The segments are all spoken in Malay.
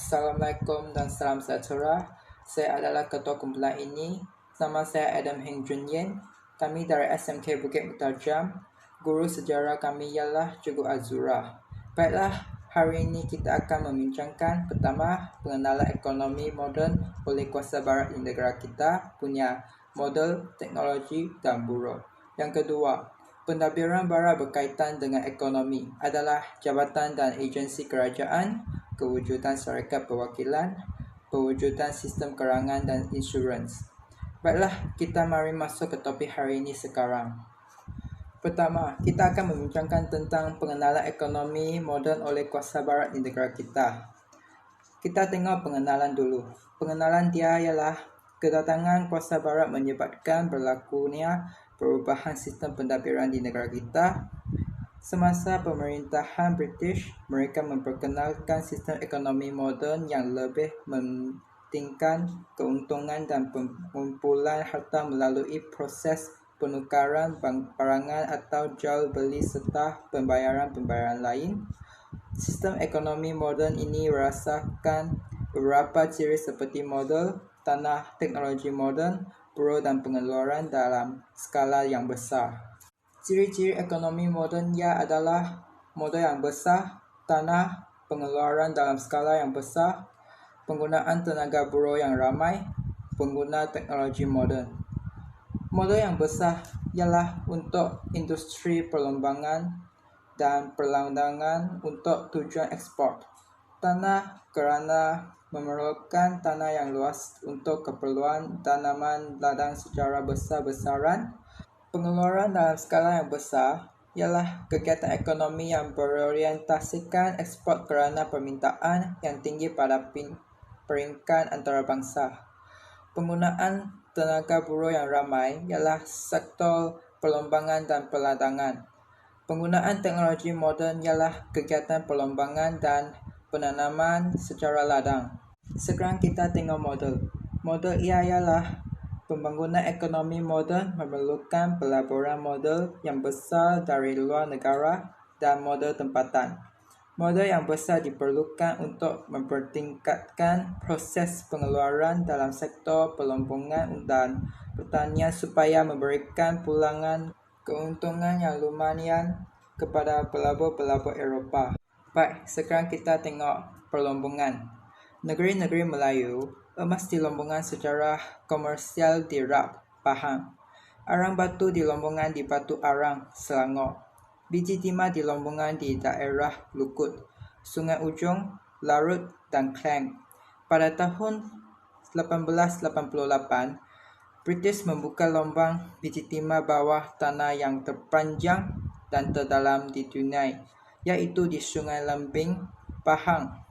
Assalamualaikum dan salam sejahtera. Saya adalah ketua kumpulan ini. Nama saya Adam Heng Jun Yen. Kami dari SMK Bukit Mutajam. Guru sejarah kami ialah Cikgu Azura. Baiklah, hari ini kita akan membincangkan pertama, pengenalan ekonomi moden oleh kuasa barat di negara kita punya model, teknologi dan buruh. Yang kedua, pentadbiran barat berkaitan dengan ekonomi adalah jabatan dan agensi kerajaan, kewujudan syarikat perwakilan, pewujudan sistem kerangan dan insurans. Baiklah, kita mari masuk ke topik hari ini sekarang. Pertama, kita akan membincangkan tentang pengenalan ekonomi moden oleh kuasa barat di negara kita. Kita tengok pengenalan dulu. Pengenalan dia ialah kedatangan kuasa barat menyebabkan berlakunya perubahan sistem pentadbiran di negara kita. Semasa pemerintahan British, mereka memperkenalkan sistem ekonomi moden yang lebih mementingkan keuntungan dan pengumpulan harta melalui proses penukaran barangan atau jual beli serta pembayaran-pembayaran lain. Sistem ekonomi moden ini merasakan beberapa ciri seperti model, tanah, teknologi moden, buruh dan pengeluaran dalam skala yang besar. Ciri-ciri ekonomi moden ia adalah modal yang besar, tanah, pengeluaran dalam skala yang besar, penggunaan tenaga buruh yang ramai, pengguna teknologi moden. Modal yang besar ialah untuk industri perlombangan dan perlandangan untuk tujuan ekspor. Tanah kerana memerlukan tanah yang luas untuk keperluan tanaman ladang secara besar-besaran. Pengeluaran dalam skala yang besar ialah kegiatan ekonomi yang berorientasikan ekspor kerana permintaan yang tinggi pada peringkat antarabangsa. Penggunaan tenaga buruh yang ramai ialah sektor perlombangan dan perladangan. Penggunaan teknologi moden ialah kegiatan perlombangan dan penanaman secara ladang. Sekarang kita tengok model. Model ia ialah pembangunan ekonomi moden memerlukan pelaburan model yang besar dari luar negara dan model tempatan. Model yang besar diperlukan untuk mempertingkatkan proses pengeluaran dalam sektor perlombangan dan pertanian supaya memberikan pulangan keuntungan yang lumayan kepada pelabur-pelabur Eropah. Baik, sekarang kita tengok perlombongan. Negeri-negeri Melayu, emas dilombongan secara komersial di Rap, Pahang. Arang batu dilombongan di Batu Arang, Selangor. Biji timah dilombongan di daerah Lukut, Sungai Ujong, Larut dan Klang. Pada tahun 1888, British membuka lubang biji timah bawah tanah yang terpanjang dan terdalam di dunia, iaitu di Sungai Lembing, Pahang.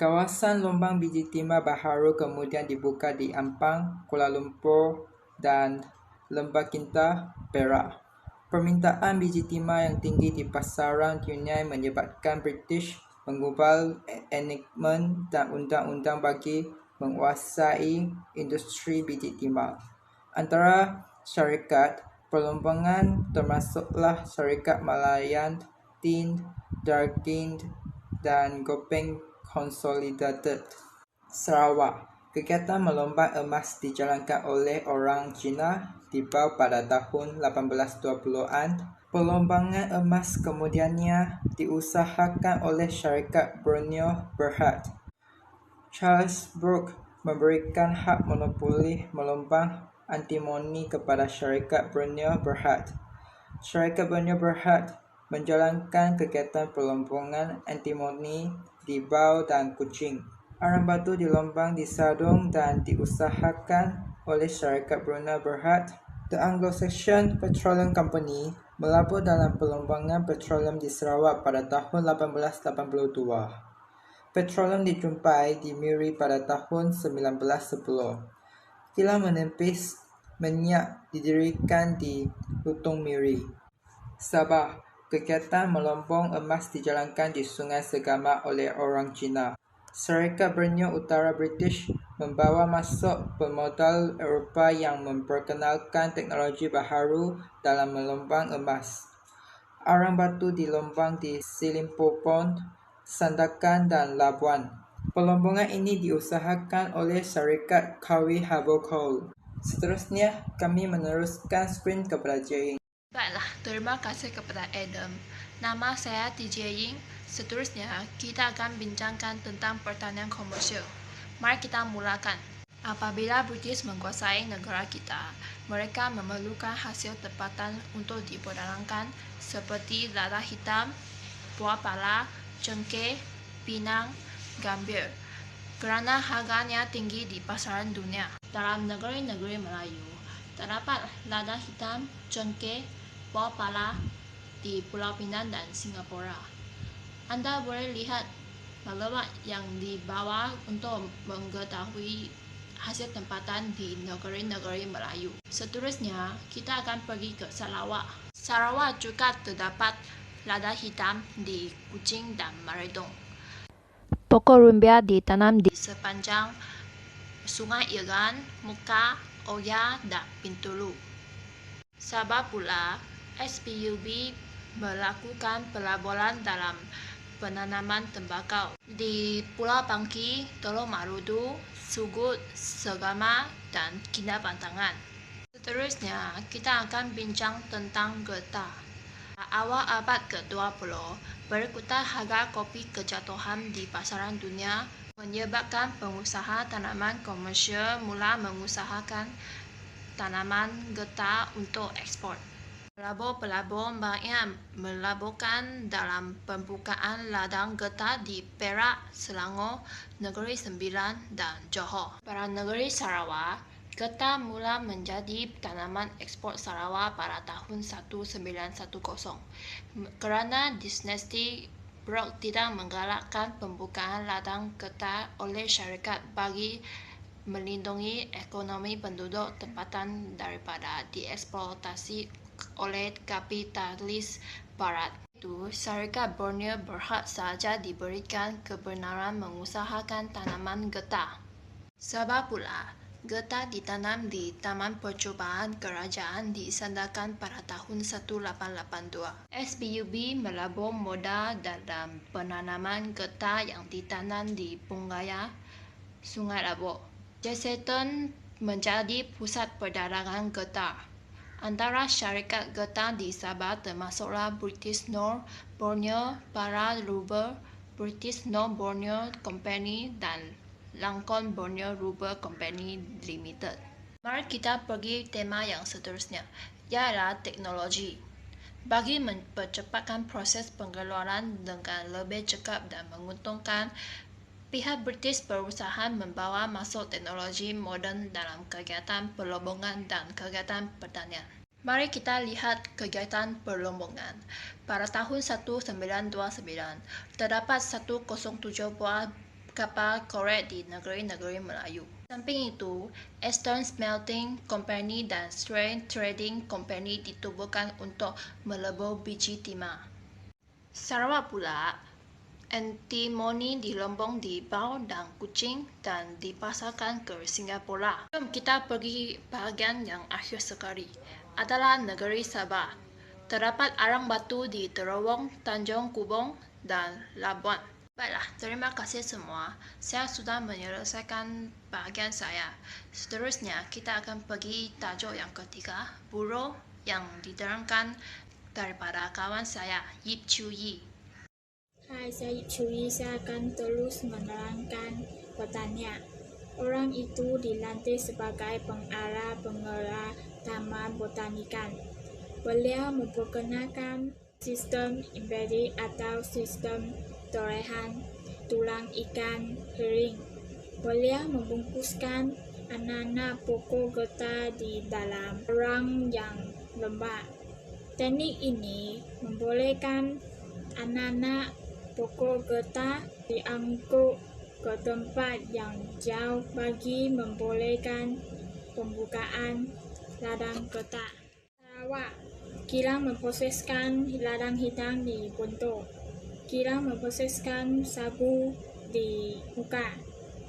Kawasan lubang biji timah baharu kemudian dibuka di Ampang, Kuala Lumpur dan Lembah Kinta, Perak. Permintaan biji timah yang tinggi di pasaran dunia menyebabkan British mengubah enakmen dan undang-undang bagi menguasai industri biji timah. Antara syarikat perlombangan termasuklah Syarikat Malayan Tin, Dargin dan Gopeng Consolidated. Sarawak. Kegiatan melombang emas dijalankan oleh orang Cina di bawah pada tahun 1820-an. Perlombangan emas kemudiannya diusahakan oleh Syarikat Borneo Berhad. Charles Brooke memberikan hak monopoli melombang antimoni kepada Syarikat Borneo Berhad. Syarikat Borneo Berhad menjalankan kegiatan perlombangan antimoni di Bau dan Kuching. Arang batu dilombang di Sadong dan diusahakan oleh Syarikat Borneo Berhad. The Anglo-Saxon Petroleum Company melabur dalam perlombangan petroleum di Sarawak pada tahun 1882. Petroleum dijumpai di Miri pada tahun 1910. Kilang menepis minyak didirikan di Lutung Miri. Sabah. Kegiatan melombong emas dijalankan di Sungai Segama oleh orang Cina. Syarikat Borneo Utara British membawa masuk pemodal Eropah yang memperkenalkan teknologi baharu dalam melombang emas. Arang batu dilombang di Selimpopon, Sandakan dan Labuan. Pelabuhan ini diusahakan oleh syarikat Kawi Harbour Coal. Seterusnya, kami meneruskan skrin kepada Jane. Baiklah, terima kasih kepada Adam. Nama saya TJ Ying. Seterusnya, kita akan bincangkan tentang pertanian komersial. Mari kita mulakan. Apabila British menguasai negara kita, mereka memerlukan hasil tempatan untuk diperdagangkan seperti lada hitam, buah pala, cengkeh, pinang, gambir. Kerana harganya tinggi di pasaran dunia. Dalam negeri-negeri Melayu, terdapat lada hitam, cengkeh, buah pala di Pulau Pinang dan Singapura. Anda boleh lihat maklumat yang di bawah untuk mengetahui hasil tempatan di negeri-negeri Melayu. Seterusnya, kita akan pergi ke Sarawak. Sarawak juga terdapat lada hitam di Kuching dan Maridong. Pokok rumbia ditanam di sepanjang Sungai Iran, Muka, Oya, dan Bintulu. Sabah pula, SPUB melakukan pelaburan dalam penanaman tembakau di Pulau Bangki, Teluk Marudu, Sugut, Segama, dan Kinabatangan. Seterusnya, kita akan bincang tentang getah. Awal abad ke-20, berikutan harga kopi kejatuhan di pasaran dunia menyebabkan pengusaha tanaman komersial mula mengusahakan tanaman getah untuk ekspor. Pelabur-pelabur banyak melaburkan dalam pembukaan ladang getah di Perak, Selangor, Negeri Sembilan, dan Johor. Pada negeri Sarawak, getah mula menjadi tanaman ekspor Sarawak pada tahun 1910 kerana dinasti Brooke tidak menggalakkan pembukaan ladang getah oleh syarikat bagi melindungi ekonomi penduduk tempatan daripada dieksploitasi oleh kapitalis barat. Itu, syarikat Borneo berhak sahaja diberikan kebenaran mengusahakan tanaman getah. Sabah pula, getah ditanam di Taman Percubaan Kerajaan disandarkan pada tahun 1882. SPUB melabur modal dalam penanaman getah yang ditanam di Punggaya, Sungai Labuk. Jeseton menjadi pusat perdagangan getah. Antara syarikat getah di Sabah termasuklah British North Borneo Para Rubber, British North Borneo Company, dan Langkon Borneo Rubber Company Limited. Mari kita pergi tema yang seterusnya, ialah teknologi. Bagi mempercepatkan proses pengeluaran dengan lebih cepat dan menguntungkan, pihak British berusaha membawa masuk teknologi moden dalam kegiatan perlombongan dan kegiatan pertanian. Mari kita lihat kegiatan perlombongan. Pada tahun 1929, terdapat 107 buah kapal korek di negeri-negeri Melayu. Samping itu, Eastern Smelting Company dan Strain Trading Company ditubuhkan untuk melebur biji timah. Sarawak pula, antimoni di Lombong di Bau dan Kuching dan dipasarkan ke Singapura. Jom kita pergi bahagian yang akhir sekali, adalah negeri Sabah. Terdapat arang batu di Terawong, Tanjung Kubong, dan Labuan. Baiklah, terima kasih semua. Saya sudah menyelesaikan bahagian saya. Seterusnya, kita akan pergi tajuk yang ketiga, buruh, yang diterangkan daripada kawan saya, Yip Chu Yi. Hai, saya Yip Chu Yi. Saya akan terus menerangkan pertanian. Orang itu dilantik sebagai pengarah pengelola Taman Botanikan. Beliau memperkenalkan sistem embedding atau sistem torehan tulang ikan kering. Beliau membungkuskan anak-anak pokok getah di dalam rang yang lembab. Teknik ini membolehkan anak-anak pokok getah diangkut ke tempat yang jauh bagi membolehkan pembukaan ladang getah. Sarawak, kilang memproseskan ladang hitam di Bontoh. Kilang memproseskan sagu di Muka.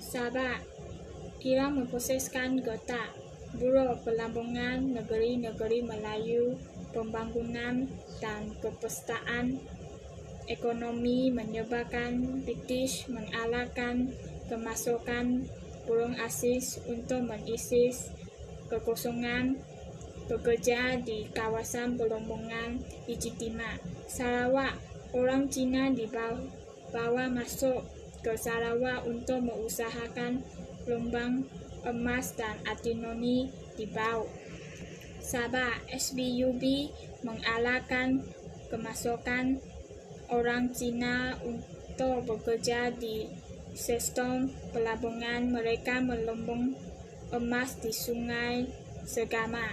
Sabah, kilang memproseskan getah. Buro Pelambungan Negeri-Negeri Melayu, Pembangunan dan Perpustakaan ekonomi menyebabkan British mengalahkan kemasukan burung asis untuk mengisi kekosongan pekerja di kawasan pelabuhan Biji Timah. Sarawak, orang Cina dibawa masuk ke Sarawak untuk mengusahakan lubang emas dan antimoni di bawah. Sabah, SBUB mengalahkan kemasukan orang Cina untuk bekerja di sektor pelabuhan. Mereka melambung emas di Sungai Segama.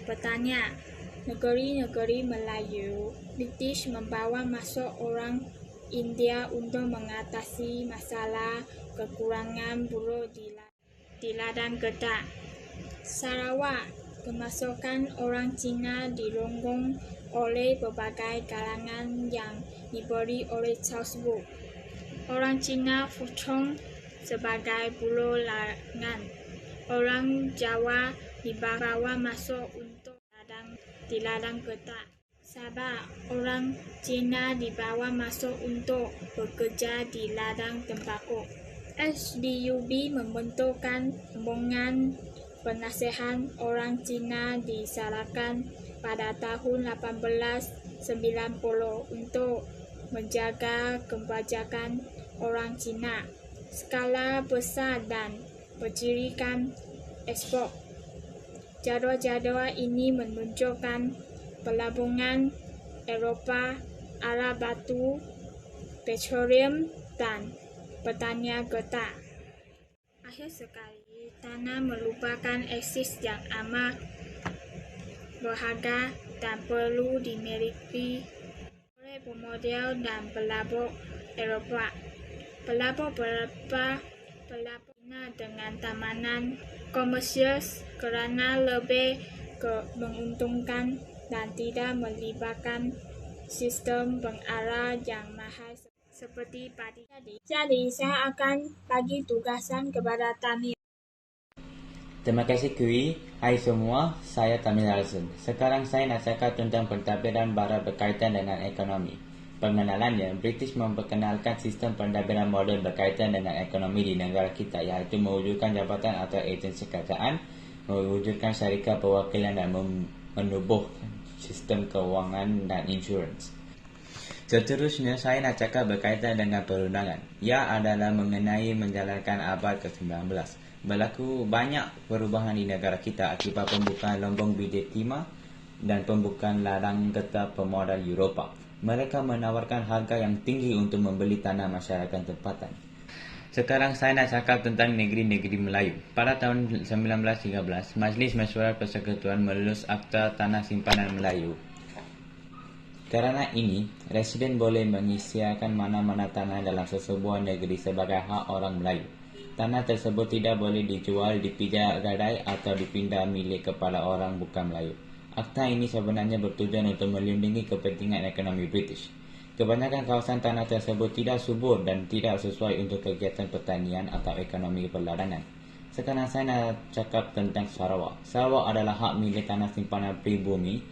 Pertanyaan, negeri-negeri Melayu, British membawa masuk orang India untuk mengatasi masalah kekurangan buruh di ladang getah. Sarawak, kemasukan orang Cina dirongong oleh berbagai kalangan yang diberi oleh Charles Wood. Orang Cina Fuchong sebagai buruh larangan. Orang Jawa dibawa masuk untuk di ladang getah. Sabah, orang Cina dibawa masuk untuk bekerja di ladang tembakau. SBUB membentukkan rombongan penasihat orang Cina di Sarakan pada tahun 1890 untuk menjaga kebajakan orang Cina, skala besar dan pencirikan ekspor. Jadual-jadual ini menunjukkan pelabuhan Eropah, alat batu, petroleum, dan pertanian getah. Akhir sekali, tanah merupakan aset yang amat berharga dan perlu dimiliki oleh pemodal dan pelabur Eropah. Pelabur Cina dengan tamanan komersial kerana lebih menguntungkan dan tidak melibatkan sistem pengarah yang mahal seperti padi. Jadi saya akan bagi tugasan kepada Tamil. Terima kasih Kui. Hai semua, saya Tamil Alson. Sekarang saya nak cakap tentang pentadbiran barat berkaitan dengan ekonomi. Pengenalannya, British memperkenalkan sistem pentadbiran moden berkaitan dengan ekonomi di negara kita, iaitu mewujudkan jabatan atau agensi kerajaan, mewujudkan syarikat perwakilan dan menubuh sistem kewangan dan insurans. Seterusnya, saya nak cakap berkaitan dengan perundangan. Ia adalah mengenai menjalankan abad ke-19. Berlaku banyak perubahan di negara kita akibat pembukaan lombong Biji Timah dan pembukaan ladang getah pemodal Eropah. Mereka menawarkan harga yang tinggi untuk membeli tanah masyarakat tempatan. Sekarang saya nak cakap tentang negeri-negeri Melayu. Pada tahun 1913, Majlis Mesyuarat Persekutuan melulus Akta Tanah Simpanan Melayu. Kerana ini, residen boleh mengisyakan mana-mana tanah dalam sesebuah negeri sebagai hak orang Melayu. Tanah tersebut tidak boleh dijual, dipijak gadai atau dipindah milik kepada orang bukan Melayu. Akta ini sebenarnya bertujuan untuk melindungi kepentingan ekonomi British. Kebanyakan kawasan tanah tersebut tidak subur dan tidak sesuai untuk kegiatan pertanian atau ekonomi perladangan. Sekarang saya nak cakap tentang Sarawak. Sarawak adalah hak milik tanah simpanan pribumi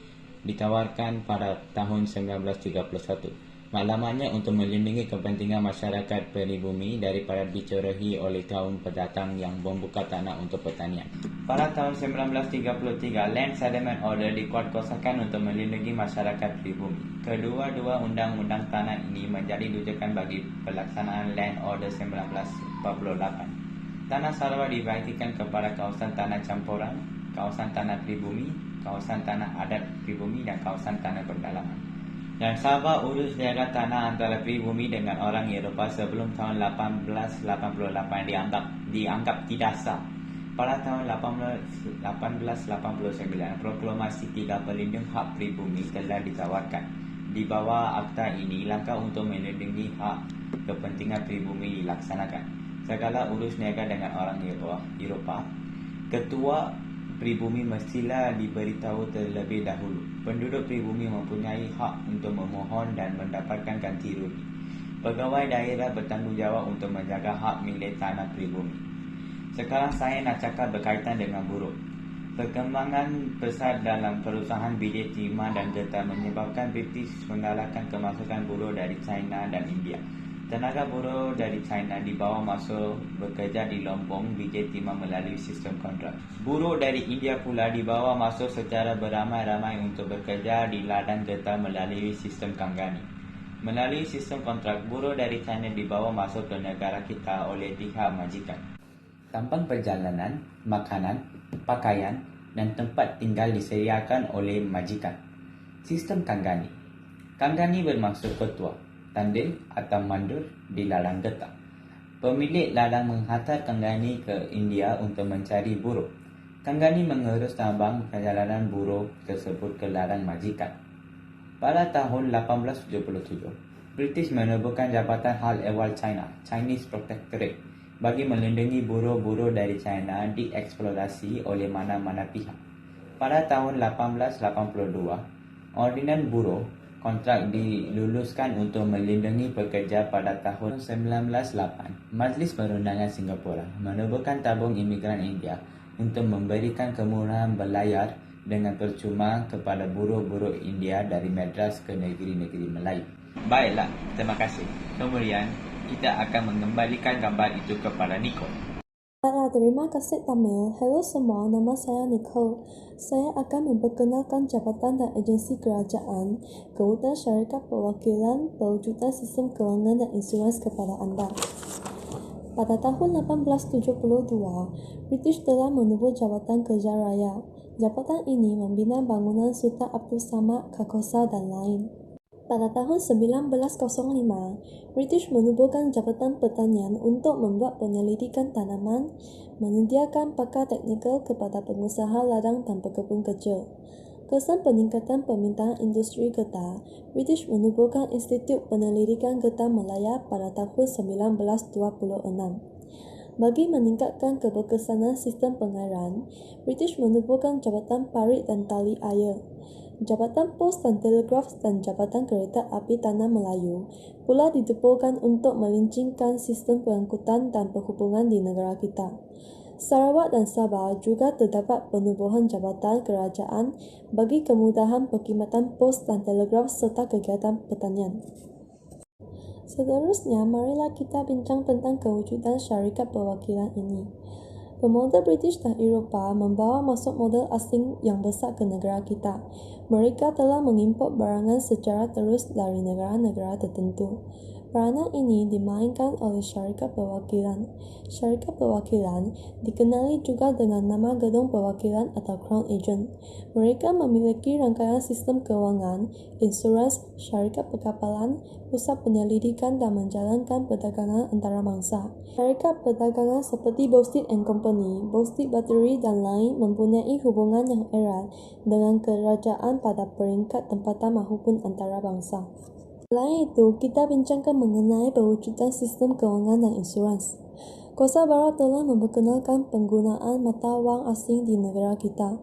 ditawarkan pada tahun 1931. Maklumatnya untuk melindungi kepentingan masyarakat pribumi daripada dicerohi oleh kaum pendatang yang membuka tanah untuk pertanian. Pada tahun 1933, Land Settlement Order dikuatkuasakan untuk melindungi masyarakat pribumi. Kedua-dua undang-undang tanah ini menjadi rujukan bagi pelaksanaan Land Order 1948. Tanah Sarawak dibahagikan kepada kawasan tanah campuran, kawasan tanah pribumi, kawasan tanah adat pribumi dan kawasan tanah pendalaman. Dan Sabah urus jaga tanah antara pribumi dengan orang Eropah sebelum tahun 1888 dianggap tidak sah. Pada tahun 1889, proklamasi tidak pelindung hak pribumi telah ditawarkan. Di bawah akta ini, langkah untuk melindungi hak kepentingan pribumi dilaksanakan. Segala urus niaga dengan orang Eropah, ketua pribumi mestilah diberitahu terlebih dahulu. Penduduk pribumi mempunyai hak untuk memohon dan mendapatkan ganti rugi. Pegawai daerah bertanggungjawab untuk menjaga hak milik tanah pribumi. Sekarang saya nak cakap berkaitan dengan buruh. Perkembangan pesat dalam perusahaan biji timah dan getah menyebabkan British menggalakkan kemasukan buruh dari China dan India. Tenaga buruh dari China dibawa masuk bekerja di lombong biji timah melalui sistem kontrak. Buruh dari India pula dibawa masuk secara beramai-ramai untuk bekerja di ladang getah melalui sistem Kangani. Melalui sistem kontrak, buruh dari China dibawa masuk ke negara kita oleh pihak majikan. Tambang perjalanan, makanan, pakaian, dan tempat tinggal disediakan oleh majikan. Sistem Kangani. Kangani bermaksud ketua, tandil atau mandur di ladang getah. Pemilik ladang menghantar Kangani ke India untuk mencari buruh. Kangani mengurus tambang perjalanan buruh tersebut ke ladang majikan. Pada tahun 1877, British menubuhkan Jabatan Hal Ehwal China, Chinese Protectorate, bagi melindungi buruh-buruh dari China dieksploitasi oleh mana-mana pihak. Pada tahun 1882, Ordinan Buruh kontrak diluluskan untuk melindungi pekerja. Pada tahun 1908, Majlis Perundangan Singapura menubuhkan tabung imigran India untuk memberikan kemurahan berlayar dengan percuma kepada buruh-buruh India dari Madras ke negeri-negeri Melayu. Baiklah, terima kasih. Kemudian, kita akan mengembalikan gambar itu kepada Nicole. Terima kasih Tamil. Halo semua, nama saya Nicole. Saya akan memperkenalkan jabatan dan agensi kerajaan, kewujudan syarikat perwakilan, perwujudan sistem kewangan dan insurans kepada anda. Pada tahun 1872, British telah menubuh Jabatan Kerja Raya. Jabatan ini membina bangunan Sultan Abdul Samad, Karkosa dan lain. Pada tahun 1905, British menubuhkan Jabatan Pertanian untuk membuat penyelidikan tanaman, menyediakan pakar teknikal kepada pengusaha ladang dan pekebun kecil. Kesan peningkatan permintaan industri getah, British menubuhkan Institut Penyelidikan Getah Melaya pada tahun 1926. Bagi meningkatkan keberkesanan sistem pengairan, British menubuhkan Jabatan Parit dan Tali Air. Jabatan Pos dan Telegraf dan Jabatan Kereta Api Tanah Melayu pula ditubuhkan untuk melincingkan sistem pengangkutan dan perhubungan di negara kita. Sarawak dan Sabah juga terdapat penubuhan jabatan kerajaan bagi kemudahan perkhidmatan pos dan telegraf serta kegiatan pertanian. Seterusnya, marilah kita bincang tentang kewujudan syarikat perwakilan ini. Pemodal British dan Eropah membawa masuk modal asing yang besar ke negara kita. Mereka telah mengimport barangan secara terus dari negara-negara tertentu. Peranan ini dimainkan oleh syarikat perwakilan. Syarikat perwakilan dikenali juga dengan nama gedung perwakilan atau Crown Agent. Mereka memiliki rangkaian sistem keuangan, insurans, syarikat perkapalan, pusat penyelidikan dan menjalankan perdagangan antarabangsa. Syarikat perdagangan seperti Bostik & Company, Bostik Battery dan lain mempunyai hubungan yang erat dengan kerajaan pada peringkat tempatan maupun antarabangsa. Selain itu, kita bincangkan mengenai perwujudan sistem kewangan dan insurans. Kuasa Barat telah memperkenalkan penggunaan mata wang asing di negara kita.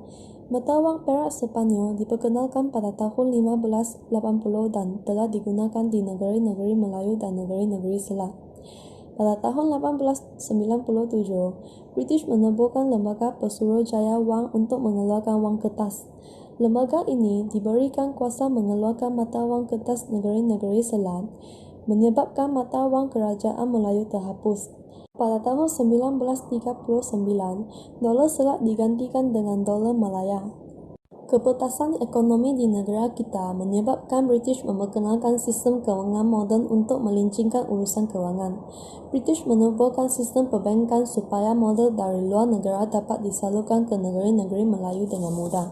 Mata wang perak Sepanyol diperkenalkan pada tahun 1580 dan telah digunakan di negeri-negeri Melayu dan negeri-negeri Selat. Pada tahun 1897, British menubuhkan Lembaga Pesuruhjaya Wang untuk mengeluarkan wang kertas. Lembaga ini diberikan kuasa mengeluarkan mata wang kertas negeri-negeri Selat, menyebabkan mata wang kerajaan Melayu terhapus. Pada tahun 1939, dolar Selat digantikan dengan dolar Malaya. Kepetasan ekonomi di negara kita menyebabkan British memperkenalkan sistem kewangan moden untuk melincingkan urusan kewangan. British menubuhkan sistem perbankan supaya modal dari luar negara dapat disalurkan ke negeri-negeri Melayu dengan mudah.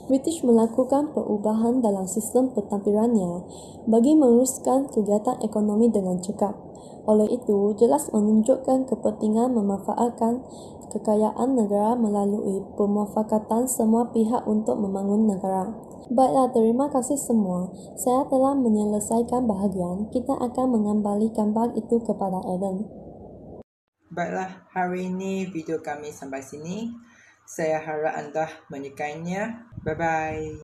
British melakukan perubahan dalam sistem pentampilannya bagi meneruskan kegiatan ekonomi dengan cekap. Oleh itu, jelas menunjukkan kepentingan memanfaatkan kekayaan negara melalui pemufakatan semua pihak untuk membangun negara. Baiklah, terima kasih semua. Saya telah menyelesaikan bahagian. Kita akan mengembali gambar itu kepada Adam. Baiklah, hari ini video kami sampai sini. Saya harap anda menyukainya. Bye-bye.